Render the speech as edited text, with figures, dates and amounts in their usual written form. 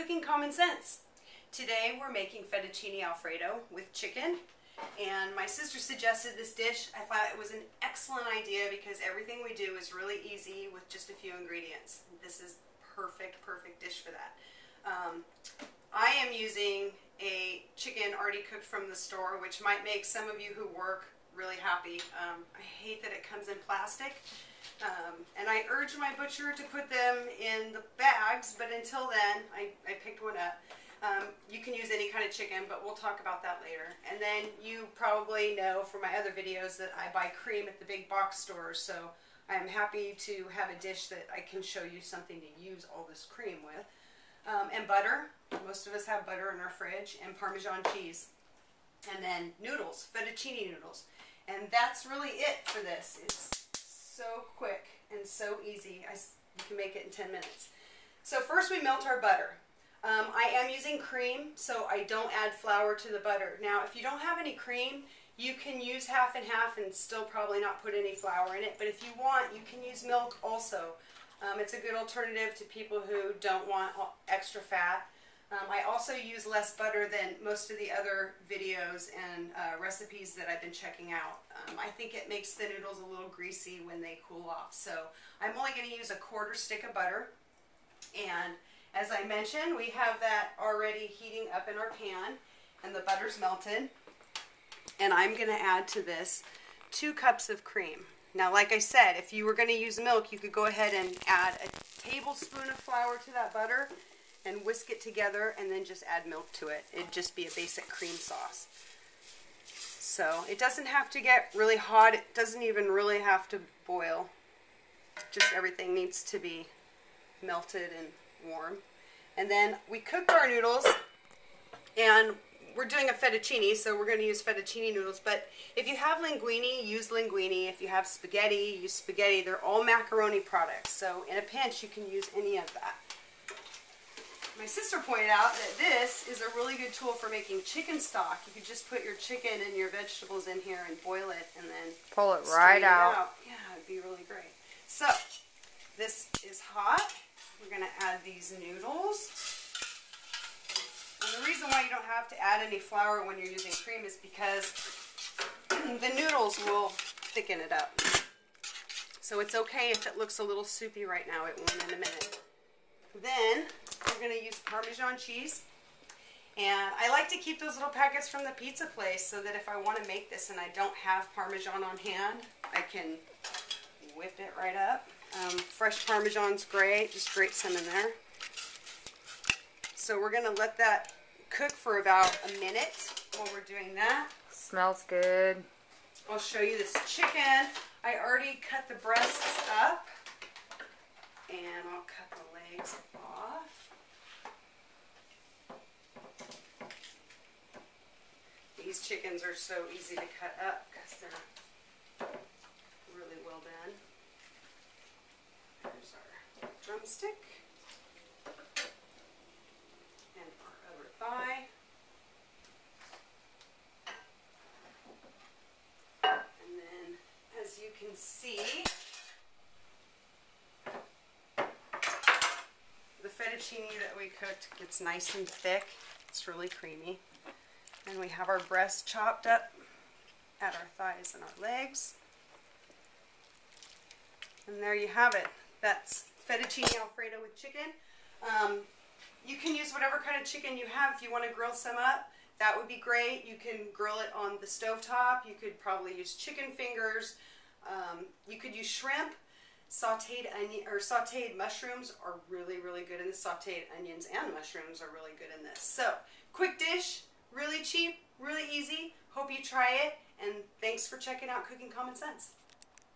Cooking Common Sense. Today we're making fettuccine alfredo with chicken, and my sister suggested this dish. I thought it was an excellent idea because everything we do is really easy with just a few ingredients. This is perfect dish for that. I am using a chicken already cooked from the store, which might make some of you who work really happy. I hate that it comes in plastic. And I urge my butcher to put them in the bags, but until then, I picked one up. You can use any kind of chicken, but we'll talk about that later. And then you probably know from my other videos that I buy cream at the big box stores, so I'm happy to have a dish that I can show you something to use all this cream with. And butter. Most of us have butter in our fridge, and Parmesan cheese. And then noodles, fettuccine noodles. And that's really it for this. It's so quick and so easy. You can make it in 10 minutes. So first we melt our butter. I am using cream, so I don't add flour to the butter. Now, if you don't have any cream, you can use half and half and still probably not put any flour in it. But if you want, you can use milk also. It's a good alternative to people who don't want extra fat. I also use less butter than most of the other videos and recipes that I've been checking out. I think it makes the noodles a little greasy when they cool off. So I'm only going to use a quarter stick of butter. And as I mentioned, we have that already heating up in our pan, and the butter's melted. And I'm going to add to this 2 cups of cream. Now, like I said, if you were going to use milk, you could go ahead and add a tablespoon of flour to that butter and whisk it together and then just add milk to it. It'd just be a basic cream sauce. So it doesn't have to get really hot. It doesn't even really have to boil. Just everything needs to be melted and warm. And then we cooked our noodles, and we're doing a fettuccine, so we're going to use fettuccine noodles. But if you have linguine, use linguine. If you have spaghetti, use spaghetti. They're all macaroni products, so in a pinch you can use any of that. My sister pointed out that this is a really good tool for making chicken stock. You could just put your chicken and your vegetables in here and boil it and then pull it right out. Yeah, it'd be really great. So, this is hot. We're going to add these noodles. And the reason why you don't have to add any flour when you're using cream is because the noodles will thicken it up. So it's okay if it looks a little soupy right now. It won't in a minute. Then we're going to use Parmesan cheese. And I like to keep those little packets from the pizza place so that if I want to make this and I don't have Parmesan on hand, I can whip it right up. Fresh Parmesan's great. Just grate some in there. So we're going to let that cook for about a minute while we're doing that. Smells good. I'll show you this chicken. I already cut the breasts up, and I'll cut the legs off. These chickens are so easy to cut up because they're really well done. There's our drumstick. And our other thigh. And then, as you can see, the fettuccine that we cooked gets nice and thick. It's really creamy. And we have our breast chopped up, add our thighs and our legs. And there you have it. That's fettuccine alfredo with chicken. You can use whatever kind of chicken you have. If you want to grill some up, that would be great. You can grill it on the stovetop. You could probably use chicken fingers. You could use shrimp. Sauteed onion or sauteed mushrooms are really good in this. Sauteed onions and mushrooms are really good in this. So, quick dish, really cheap, really easy. Hope you try it, and thanks for checking out Cooking Common Sense.